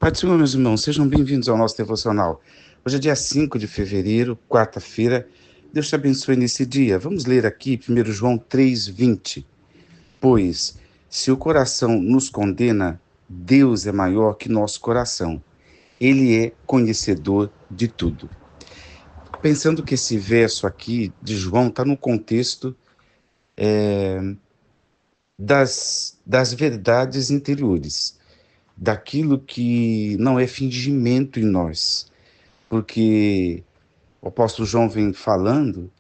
Pai do Senhor, meus irmãos, sejam bem-vindos ao nosso devocional. Hoje é dia 5 de fevereiro, quarta-feira. Deus te abençoe nesse dia. Vamos ler aqui 1 João 3:20. Pois, se o coração nos condena, Deus é maior que nosso coração. Ele é conhecedor de tudo. Pensando que esse verso aqui de João está no contexto das verdades interiores, daquilo que não é fingimento em nós. Porque o apóstolo João vem falando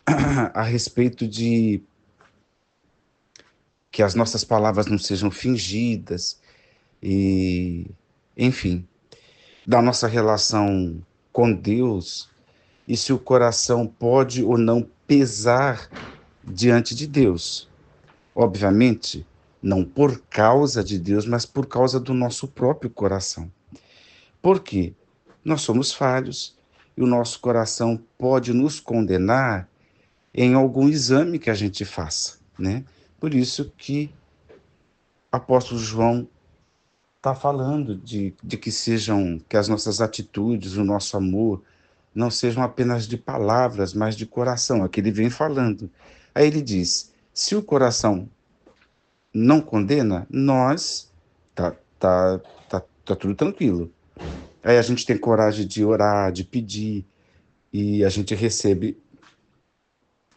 a respeito de que as nossas palavras não sejam fingidas e, enfim, da nossa relação com Deus e se o coração pode ou não pesar diante de Deus. Obviamente, não por causa de Deus, mas por causa do nosso próprio coração. Por quê? Nós somos falhos e o nosso coração pode nos condenar em algum exame que a gente faça, né? Por isso que o apóstolo João está falando de que as nossas atitudes, o nosso amor, não sejam apenas de palavras, mas de coração. Aqui ele vem falando. Aí ele diz: se o coração não condena, nós tá, tá tudo tranquilo. Aí a gente tem coragem de orar, de pedir, e a gente recebe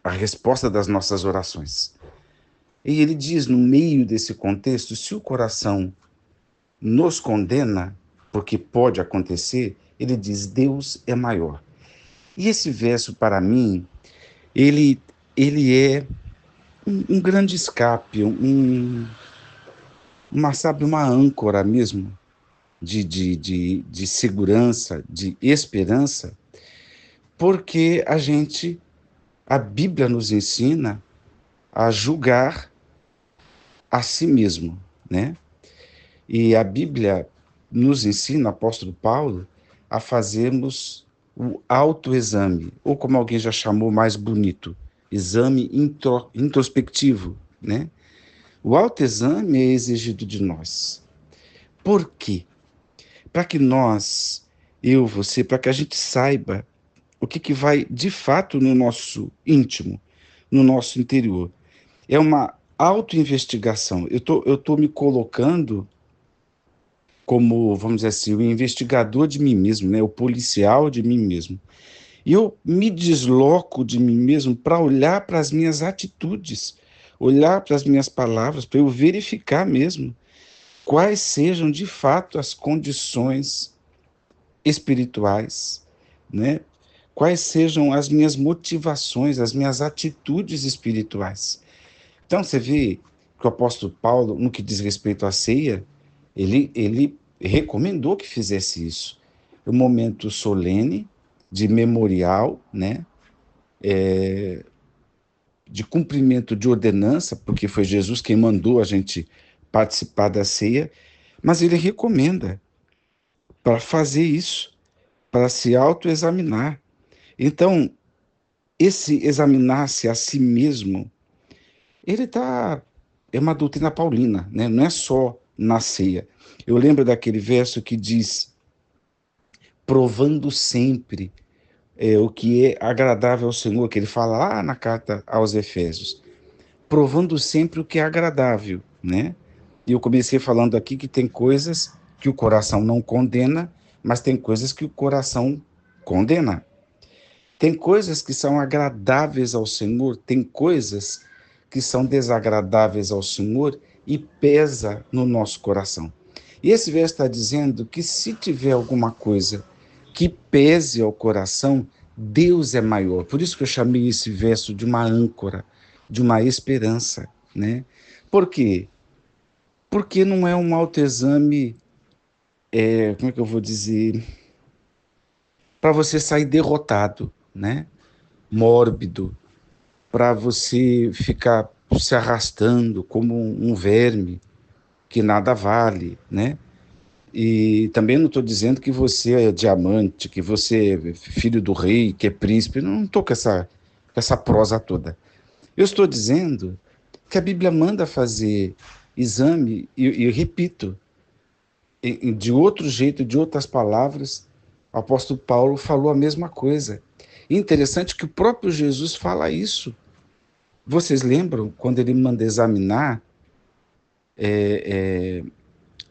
a resposta das nossas orações. E ele diz, no meio desse contexto, se o coração nos condena, porque pode acontecer, ele diz, Deus é maior. E esse verso, para mim, ele é um grande escape, uma âncora mesmo de segurança, de esperança, porque a Bíblia nos ensina a julgar a si mesmo, né? E a Bíblia nos ensina, o apóstolo Paulo, a fazermos o autoexame, ou como alguém já chamou mais bonito, exame introspectivo, né? O autoexame é exigido de nós. Por quê? Para que nós, eu, você, para que a gente saiba o que vai de fato no nosso íntimo, no nosso interior. É uma autoinvestigação. Eu tô me colocando como, vamos dizer assim, o investigador de mim mesmo, né? O policial de mim mesmo. E eu me desloco de mim mesmo para olhar para as minhas atitudes, olhar para as minhas palavras, para eu verificar mesmo quais sejam de fato as condições espirituais, né? Quais sejam as minhas motivações, as minhas atitudes espirituais. Então, você vê que o apóstolo Paulo, no que diz respeito à ceia, ele recomendou que fizesse isso. Um momento solene, de memorial, né? De cumprimento de ordenança, porque foi Jesus quem mandou a gente participar da ceia, mas ele recomenda para fazer isso, para se autoexaminar. Então, esse examinar-se a si mesmo, ele tá é uma doutrina paulina, né? Não é só na ceia. Eu lembro daquele verso que diz: provando sempre o que é agradável ao Senhor, que ele fala lá na carta aos Efésios. Provando sempre o que é agradável, né? E eu comecei falando aqui que tem coisas que o coração não condena, mas tem coisas que o coração condena. Tem coisas que são agradáveis ao Senhor, tem coisas que são desagradáveis ao Senhor e pesa no nosso coração. E esse verso está dizendo que se tiver alguma coisa que pese ao coração, Deus é maior. Por isso que eu chamei esse verso de uma âncora, de uma esperança, né? Por quê? Porque não é um autoexame, como é que eu vou dizer, para você sair derrotado, né? Mórbido, para você ficar se arrastando como um verme que nada vale, né? E também não estou dizendo que você é diamante, que você é filho do rei, que é príncipe. Não estou com essa prosa toda. Eu estou dizendo que a Bíblia manda fazer exame, e repito, de outro jeito, de outras palavras, o apóstolo Paulo falou a mesma coisa. Interessante que o próprio Jesus fala isso. Vocês lembram quando ele manda examinar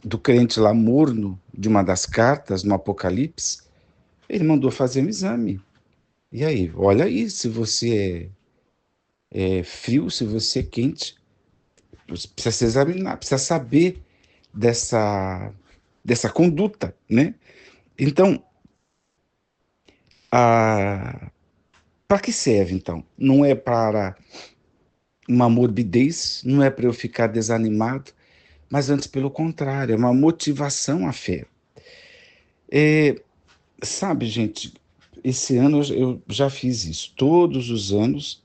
do crente lá morno de uma das cartas no Apocalipse? Ele mandou fazer um exame. E aí, olha aí, se você é frio, se você é quente, você precisa se examinar, precisa saber dessa conduta, né? Então, para que serve, então? Não é para uma morbidez, não é para eu ficar desanimado, mas antes pelo contrário, é uma motivação à fé. Sabe, gente, esse ano eu já fiz isso. Todos os anos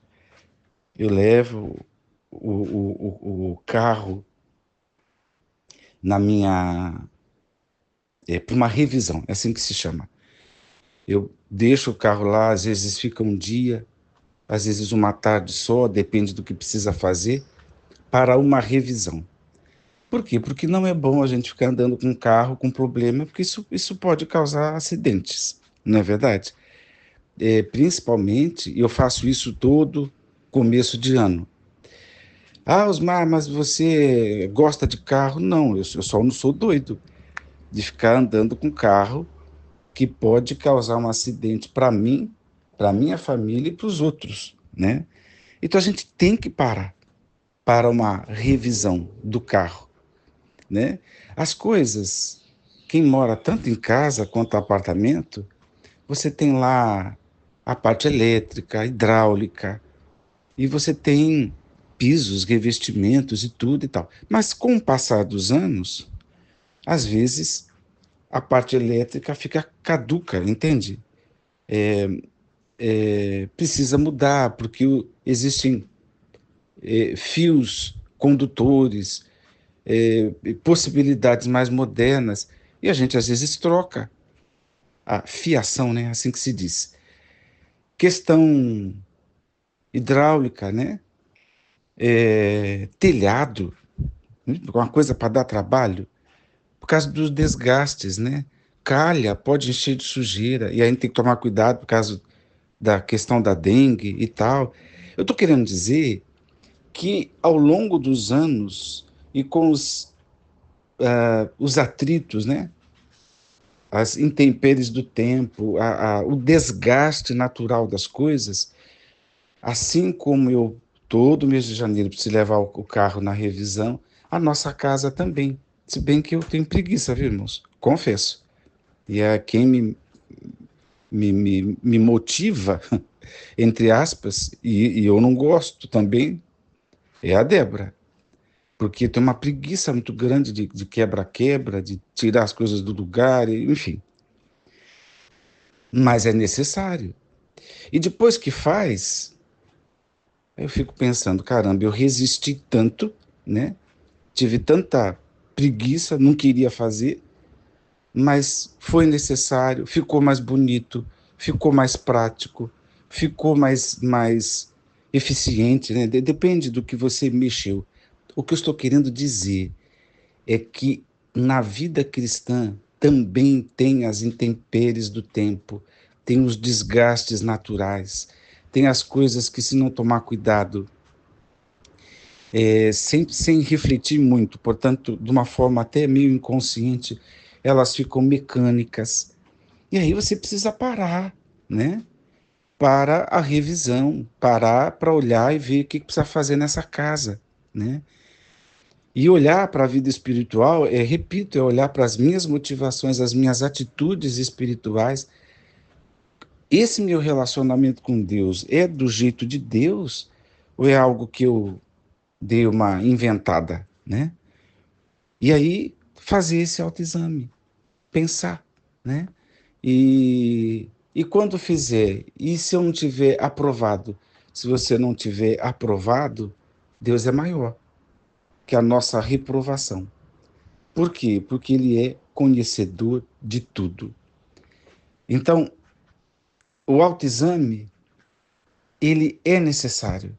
eu levo o carro na minha para uma revisão, é assim que se chama. Eu deixo o carro lá, às vezes fica um dia, às vezes uma tarde só, depende do que precisa fazer, para uma revisão. Por quê? Porque não é bom a gente ficar andando com um carro com problema, porque isso pode causar acidentes, não é verdade? Principalmente, eu faço isso todo começo de ano. Ah, Osmar, mas você gosta de carro? Não, eu só não sou doido de ficar andando com carro que pode causar um acidente para mim, para minha família e para os outros, né? Então a gente tem que parar para uma revisão do carro, né? As coisas, quem mora tanto em casa quanto em apartamento, você tem lá a parte elétrica, hidráulica, e você tem pisos, revestimentos e tudo e tal. Mas com o passar dos anos, às vezes a parte elétrica fica caduca, entende? Precisa mudar, porque existem fios condutores, possibilidades mais modernas, e a gente às vezes troca a fiação, né? Assim que se diz. Questão hidráulica, né? Telhado, uma coisa para dar trabalho, por causa dos desgastes, né? Calha pode encher de sujeira, e aí a gente tem que tomar cuidado por causa da questão da dengue e tal. Eu estou querendo dizer que ao longo dos anos e com os atritos, né? As intempéries do tempo, o desgaste natural das coisas, assim como eu, todo mês de janeiro, preciso levar o carro na revisão, a nossa casa também. Se bem que eu tenho preguiça, viu, irmãos? Confesso. E é quem me motiva, entre aspas, e eu não gosto também, é a Débora. Porque tem uma preguiça muito grande de quebra-quebra, de tirar as coisas do lugar, enfim. Mas é necessário. E depois que faz, eu fico pensando, caramba, eu resisti tanto, né? Tive tanta preguiça, não queria fazer, mas foi necessário, ficou mais bonito, ficou mais prático, ficou mais eficiente, né? Depende do que você mexeu. O que eu estou querendo dizer é que na vida cristã também tem as intempéries do tempo, tem os desgastes naturais, tem as coisas que, se não tomar cuidado, sem refletir muito, portanto, de uma forma até meio inconsciente, elas ficam mecânicas. E aí você precisa parar, né? Para a revisão, parar para olhar e ver o que precisa fazer nessa casa, né? E olhar para a vida espiritual, repito, é olhar para as minhas motivações, as minhas atitudes espirituais. Esse meu relacionamento com Deus é do jeito de Deus ou é algo que eu dei uma inventada, né? E aí fazer esse autoexame, pensar, né? E quando fizer, e se eu não tiver aprovado? Se você não tiver aprovado, Deus é maior que a nossa reprovação. Por quê? Porque ele é conhecedor de tudo. Então, o autoexame, ele é necessário.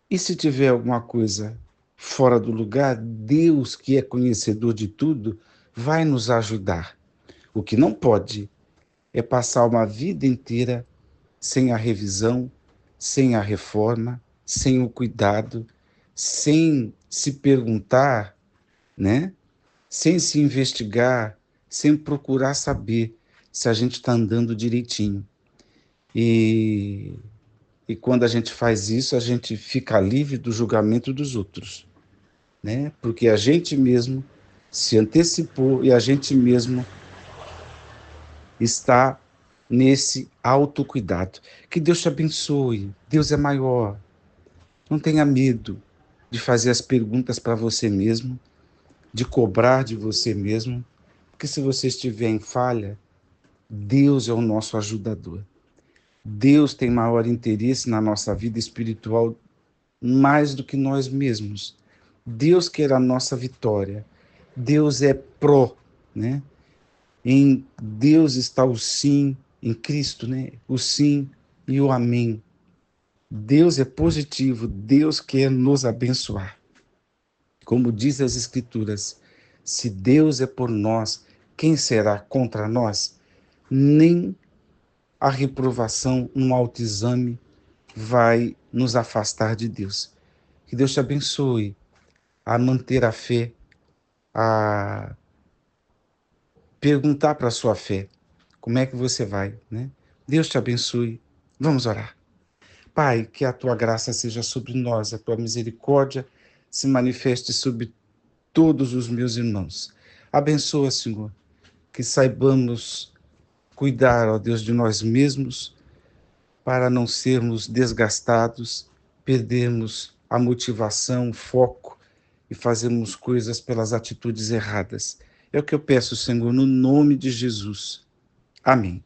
E se tiver alguma coisa fora do lugar, Deus, que é conhecedor de tudo, vai nos ajudar. O que não pode é passar uma vida inteira sem a revisão, sem a reforma, sem o cuidado, sem se perguntar, né? Sem se investigar, sem procurar saber se a gente está andando direitinho. E, e quando a gente faz isso, a gente fica livre do julgamento dos outros, né? Porque a gente mesmo se antecipou e a gente mesmo está nesse autocuidado. Que Deus te abençoe. Deus é maior. Não tenha medo de fazer as perguntas para você mesmo, de cobrar de você mesmo, porque se você estiver em falha, Deus é o nosso ajudador. Deus tem maior interesse na nossa vida espiritual mais do que nós mesmos. Deus quer a nossa vitória. Deus é pró, né? Em Deus está o sim, em Cristo, né? O sim e o amém. Deus é positivo, Deus quer nos abençoar. Como diz as Escrituras, se Deus é por nós, quem será contra nós? Nem a reprovação, um autoexame vai nos afastar de Deus. Que Deus te abençoe a manter a fé, a perguntar para a sua fé, como é que você vai, né? Deus te abençoe. Vamos orar. Pai, que a tua graça seja sobre nós, a tua misericórdia se manifeste sobre todos os meus irmãos. Abençoa, Senhor, que saibamos cuidar, ó Deus, de nós mesmos, para não sermos desgastados, perdermos a motivação, o foco e fazermos coisas pelas atitudes erradas. É o que eu peço, Senhor, no nome de Jesus. Amém.